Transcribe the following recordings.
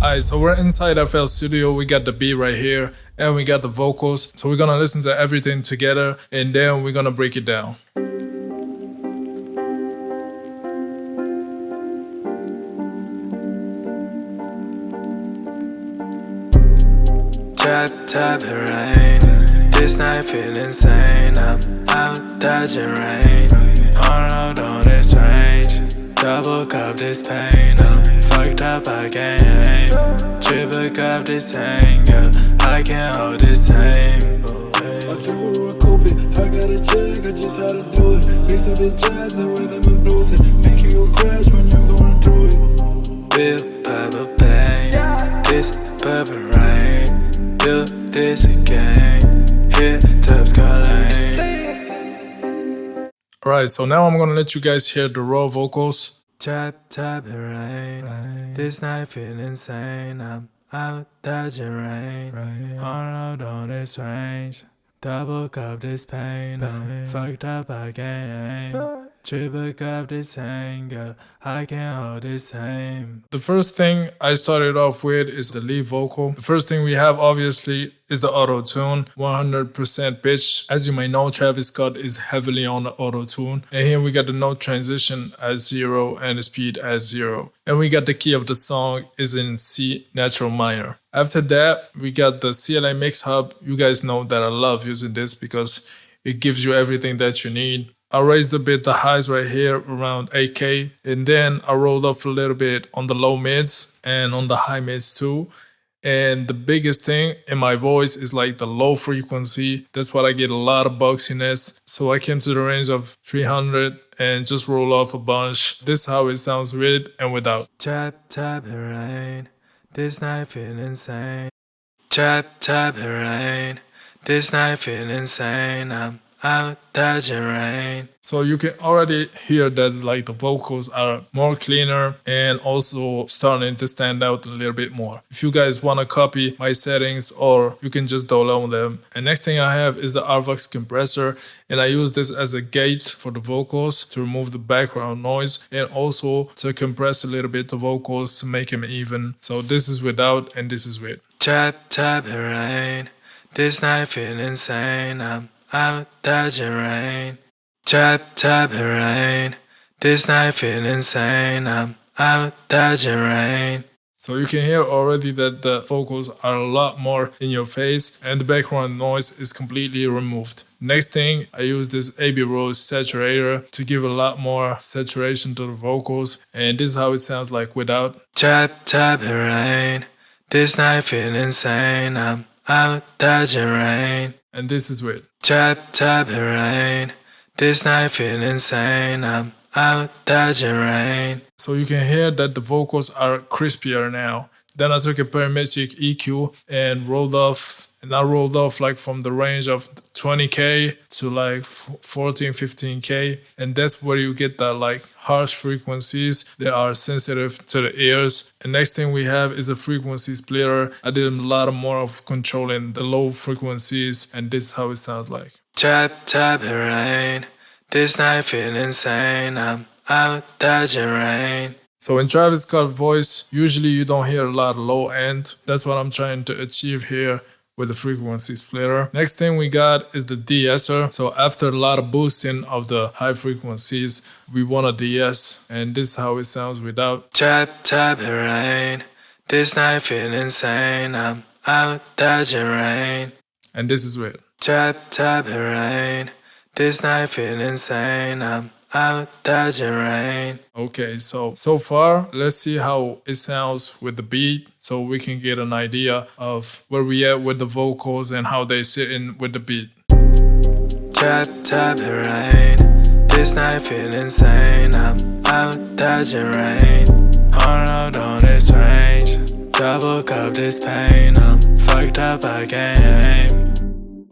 Alright, so we're inside FL Studio. We got the beat right here and we got the vocals. So we're gonna listen to everything together and then we're gonna break it down. Tap it rain. This night feel insane. I'm out dodging rain. On road on this range. Double cup this pain. I'm fucked up, I can't aim. Triple cup this anger. I can't hold this aim. I feel we recoup it. I got a check, I just had to do it. Mix up the jazz, the rhythm and blues it. Make you crash when you're going through it. Feel purple pain. This purple rain. Do this again. Hit tops calling. Alright, so now I'm gonna let you guys hear the raw vocals. Tap it rain. This night feel insane. I'm out dodging rain. On road on this range. Double cup this pain. I'm fucked up, I can't aim. Triple cup this anger. I can't hold this aim. The first thing I started off with is the lead vocal. The first thing we have obviously is the auto-tune, 100% pitch. As you may know, Travis Scott is heavily on the auto-tune. And here we got the note transition at 0 and the speed at 0. And we got the key of the song is in C natural minor. After that, we got the CLA Mix Hub. You guys know that I love using this because it gives you everything that you need. I raised a bit the highs right here around 8K, and then I rolled up a little bit on the low mids and on the high mids too. And the biggest thing in my voice is like the low frequency. That's what I get a lot of boxiness. So I came to the range of 300 and just roll off a bunch. This is how it sounds with and without. Tap it rain. This night feel insane. Tap it rain. This night feel insane. I'm out dodging rain. So you can already hear that like the vocals are more cleaner and also starting to stand out a little bit more. If you guys want to copy my settings, or you can just download them. And next thing I have is the RVox compressor, and I use this as a gate for the vocals to remove the background noise and also to compress a little bit the vocals to make them even. So this is without and this is with. Tap it rain. This night feel insane. I'm out dodging rain. Tap it rain. This night feel insane. I'm out dodging rain. So you can hear already that the vocals are a lot more in your face and the background noise is completely removed. Next thing, I use this Abbey Road saturator to give a lot more saturation to the vocals, and this is how it sounds like without. Tap it rain. This night feel insane. I'm out dodging rain. And this is with. Tap it rain. This night feel insane. I'm out dodging rain. So you can hear that the vocals are crispier now. Then I took a parametric EQ and rolled off. And I rolled off like from the range of 20K to like 14, 15K. And that's where you get that like harsh frequencies that are sensitive to the ears. And next thing we have is a frequency splitter. I did a lot more of controlling the low frequencies, and this is how it sounds like. Tap it rain. This night feel insane. I'm out dodging rain. So in Travis Scott voice, usually you don't hear a lot of low end. That's what I'm trying to achieve here with the frequency splitter. Next thing we got is the de-esser. So after a lot of boosting of the high frequencies, we want a de-ess, and this is how it sounds without. Tap it rain. This night feel insane. I'm out dodging rain. And this is with. Tap it rain. This night feel insane. I'm out dodging rain. Okay, so far, let's see how it sounds with the beat so we can get an idea of where we at with the vocals and how they sit in with the beat. Tap it rain. This night feel insane. I'm out dodging rain. On road on this range. Double cup this pain. I'm fucked up, I can't aim.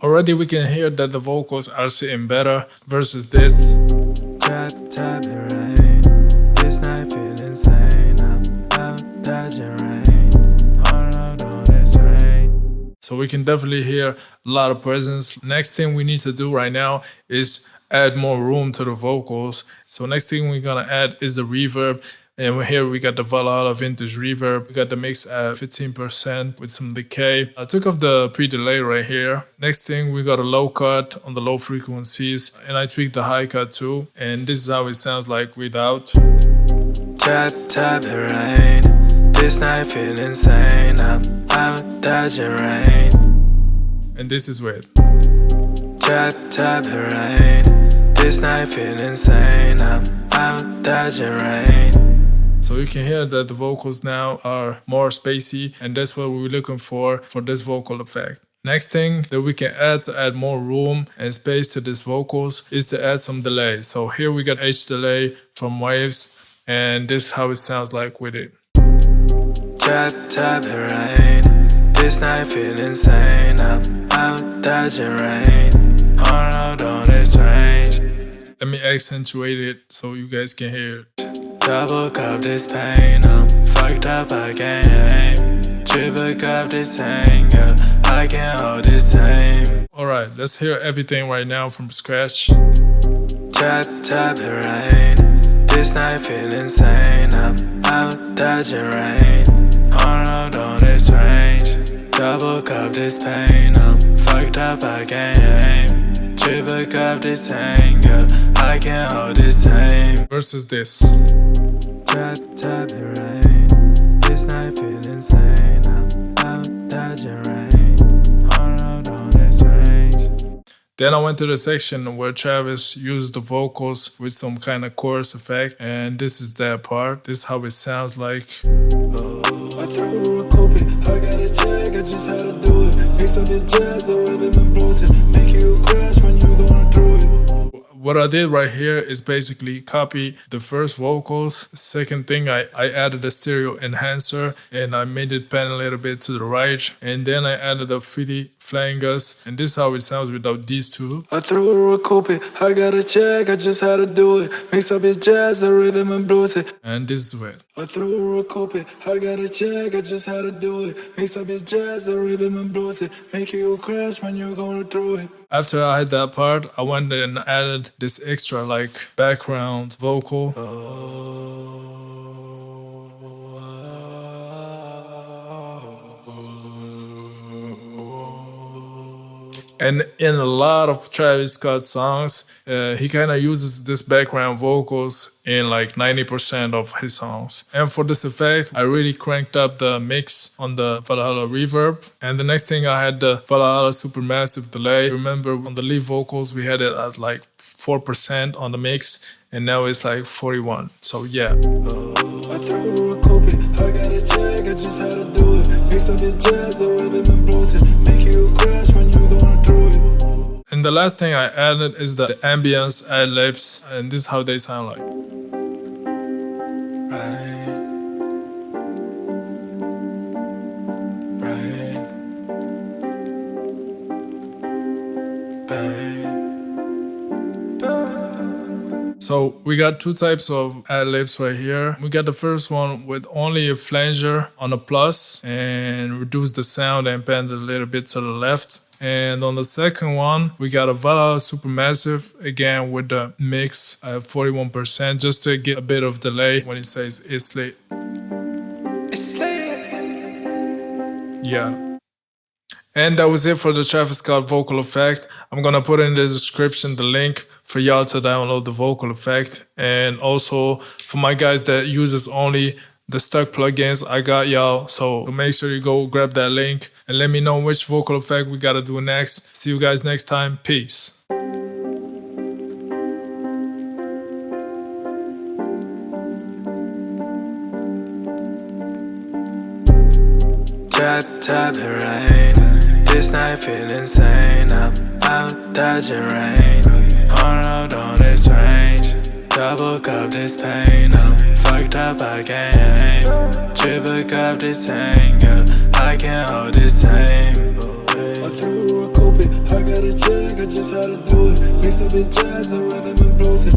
Already we can hear that the vocals are sitting better versus this. Tap it rain. This night feel insane. I'm out dodging rain. On road on this rain. So we can definitely hear a lot of presence. Next thing we need to do right now is add more room to the vocals. So next thing we're gonna add is the reverb. And here we got the Valhalla vintage reverb. We got the mix at 15% with some decay. I took off the pre-delay right here. Next thing, we got a low cut on the low frequencies, and I tweaked the high cut too. And this is how it sounds like without. Tap, tap, it rain. This night feel insane. I'm out dodging rain. And this is with. Tap, tap, it rain. This night feel insane. I'm out dodging rain. So you can hear that the vocals now are more spacey, and that's what we're looking for this vocal effect. Next thing that we can add to add more room and space to these vocals is to add some delay. So here we got H delay from Waves, and this is how it sounds like with it. Tap, tap, it rain. This night feel insane. I'm out dodging rain. On road on this range. Let me accentuate it so you guys can hear it. Double cup this pain, I'm fucked up, I can't aim. Triple cup this anger, I can't hold this aim. Alright, let's hear everything right now from scratch. Tap, tap, it rain. This night feel insane, I'm out dodging rain. On road on this range. Double cup this pain, I'm fucked up, I can't aim. Triple cup this anger, I can't hold this aim. Versus this. Tap, tap, it rain. This night feel insane. I'm out dodging rain. On road on this range. Then I went to the section where Travis used the vocals with some kind of chorus effect, and this is that part. This is how it sounds like. I threw a coupe, I got a check, I just had to do it. Mix up the jazz, the rhythm and blues it. Make you crash when you going through it. What I did right here is basically copy the first vocals. Second thing, I added a stereo enhancer and I made it pan a little bit to the right. And then I added a Philly flangus, and this is how it sounds without these two. I threw a coupe, I got a check, I just had to do it. Mix up the jazz, the rhythm and blues it. And this is it. I threw a coupe, I got a check, I just had to do it. Mix up the jazz, the rhythm and blues it. Make you crash when you're going through it. After I had that part, I went and added this extra like background vocal. And in a lot of Travis Scott songs, he kind of uses this background vocals in like 90% of his songs. And for this effect, I really cranked up the mix on the Valhalla reverb. And the next thing, I had the Valhalla supermassive delay. Remember, on the lead vocals, we had it at like 4% on the mix, and now it's like 41. So yeah. I threw a coupe, I got a check, I just had to do it. Mix up the jazz, the rhythm and blues it. Make you crash when you're going through it. And the last thing I added is the ambience Adlips, and this is how they sound like. So we got two types of Adlips right here. We got the first one with only a flanger on a plus and reduce the sound and bend it a little bit to the left. And on the second one, we got a Valhalla Supermassive, again with the mix at 41%, just to get a bit of delay when it says it's late. It's late. Yeah. And that was it for the Travis Scott vocal effect. I'm gonna put in the description the link for y'all to download the vocal effect. And also for my guys that uses only the stock plugins, I got y'all. So make sure you go grab that link and let me know which vocal effect we gotta do next. See you guys next time. Peace. Tap, tap, it rain. This night feel insane. I'm out dodging rain. On road on this range. Double cup this pain. I'm fucked up, I can't aim. Triple cup this anger, I can't hold this aim. I threw a coupe, I got a check, I just had to do it. Mix up the jazz, the rhythm and blues it.